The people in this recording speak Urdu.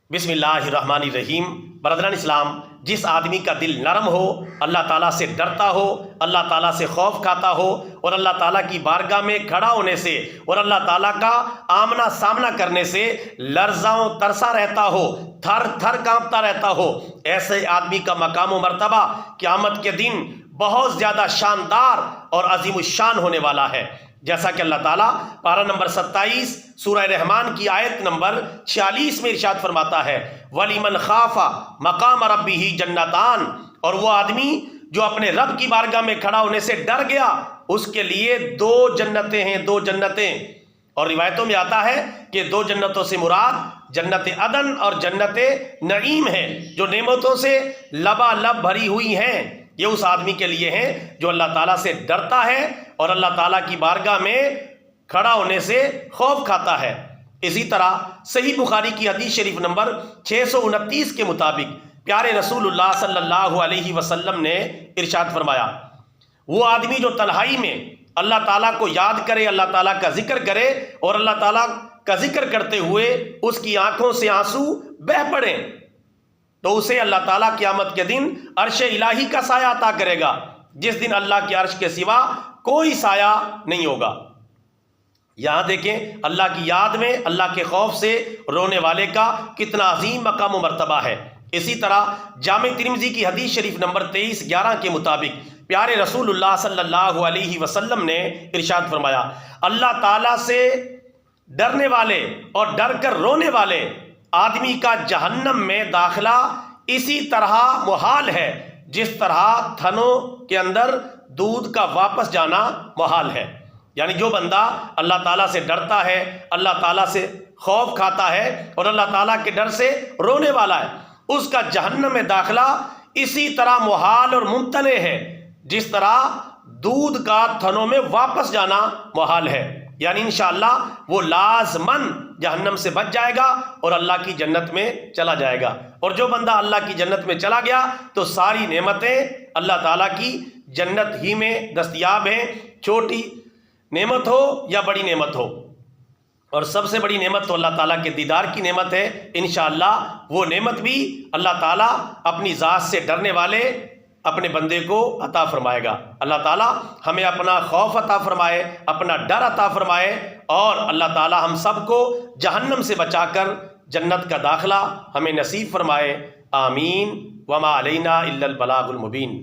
بسم اللہ الرحمن الرحیم۔ برادران اسلام، جس آدمی کا دل نرم ہو، اللہ تعالیٰ سے ڈرتا ہو، اللہ تعالیٰ سے خوف کھاتا ہو، اور اللہ تعالیٰ کی بارگاہ میں کھڑا ہونے سے اور اللہ تعالیٰ کا آمنا سامنا کرنے سے لرزاں و ترسا رہتا ہو، تھر تھر کانپتا رہتا ہو، ایسے آدمی کا مقام و مرتبہ قیامت کے دن بہت زیادہ شاندار اور عظیم الشان ہونے والا ہے۔ جیسا کہ اللہ تعالیٰ پارہ نمبر 27 سورہ رحمان کی آیت نمبر 46 میں ارشاد فرماتا ہے، وَلِمَنْ خَافَ مَقَامَ رَبِّهِ جَنَّتَانِ، اور وہ آدمی جو اپنے رب کی بارگاہ میں کھڑا ہونے سے ڈر گیا، اس کے لیے 2 جنتیں ہیں، 2 جنتیں۔ اور روایتوں میں آتا ہے کہ 2 جنتوں سے مراد جنت عدن اور جنت نعیم ہے، جو نعمتوں سے لبالب بھری ہوئی ہیں۔ یہ اس آدمی کے لیے ہیں جو اللہ تعالیٰ سے ڈرتا ہے اور اللہ تعالیٰ کی بارگاہ میں کھڑا ہونے سے خوف کھاتا ہے۔ اسی طرح صحیح بخاری کی حدیث شریف نمبر 629 کے مطابق پیارے رسول اللہ صلی اللہ علیہ وسلم نے ارشاد فرمایا، وہ آدمی جو تنہائی میں اللہ تعالیٰ کو یاد کرے، اللہ تعالیٰ کا ذکر کرے، اور اللہ تعالیٰ کا ذکر کرتے ہوئے اس کی آنکھوں سے آنسو بہہ پڑیں، تو اسے اللہ تعالیٰ قیامت کے دن عرش الہی کا سایہ عطا کرے گا، جس دن اللہ کے عرش کے سوا کوئی سایہ نہیں ہوگا۔ یہاں دیکھیں اللہ کی یاد میں، اللہ کے خوف سے رونے والے کا کتنا عظیم مقام و مرتبہ ہے۔ اسی طرح جامع ترمذی کی حدیث شریف نمبر 2311 کے مطابق پیارے رسول اللہ صلی اللہ علیہ وسلم نے ارشاد فرمایا، اللہ تعالیٰ سے ڈرنے والے اور ڈر کر رونے والے آدمی کا جہنم میں داخلہ اسی طرح محال ہے جس طرح تھنوں کے اندر دودھ کا واپس جانا محال ہے۔ یعنی جو بندہ اللہ تعالیٰ سے ڈرتا ہے، اللہ تعالیٰ سے خوف کھاتا ہے اور اللہ تعالیٰ کے ڈر سے رونے والا ہے، اس کا جہنم میں داخلہ اسی طرح محال اور ممتنع ہے جس طرح دودھ کا تھنوں میں واپس جانا محال ہے۔ یعنی انشاءاللہ وہ لازماً جہنم سے بچ جائے گا اور اللہ کی جنت میں چلا جائے گا۔ اور جو بندہ اللہ کی جنت میں چلا گیا تو ساری نعمتیں اللہ تعالیٰ کی جنت ہی میں دستیاب ہیں، چھوٹی نعمت ہو یا بڑی نعمت ہو، اور سب سے بڑی نعمت تو اللہ تعالیٰ کے دیدار کی نعمت ہے۔ انشاءاللہ وہ نعمت بھی اللہ تعالیٰ اپنی ذات سے ڈرنے والے اپنے بندے کو عطا فرمائے گا۔ اللہ تعالیٰ ہمیں اپنا خوف عطا فرمائے، اپنا ڈر عطا فرمائے، اور اللہ تعالیٰ ہم سب کو جہنم سے بچا کر جنت کا داخلہ ہمیں نصیب فرمائے۔ آمین۔ وما علینا الا البلاغ المبین۔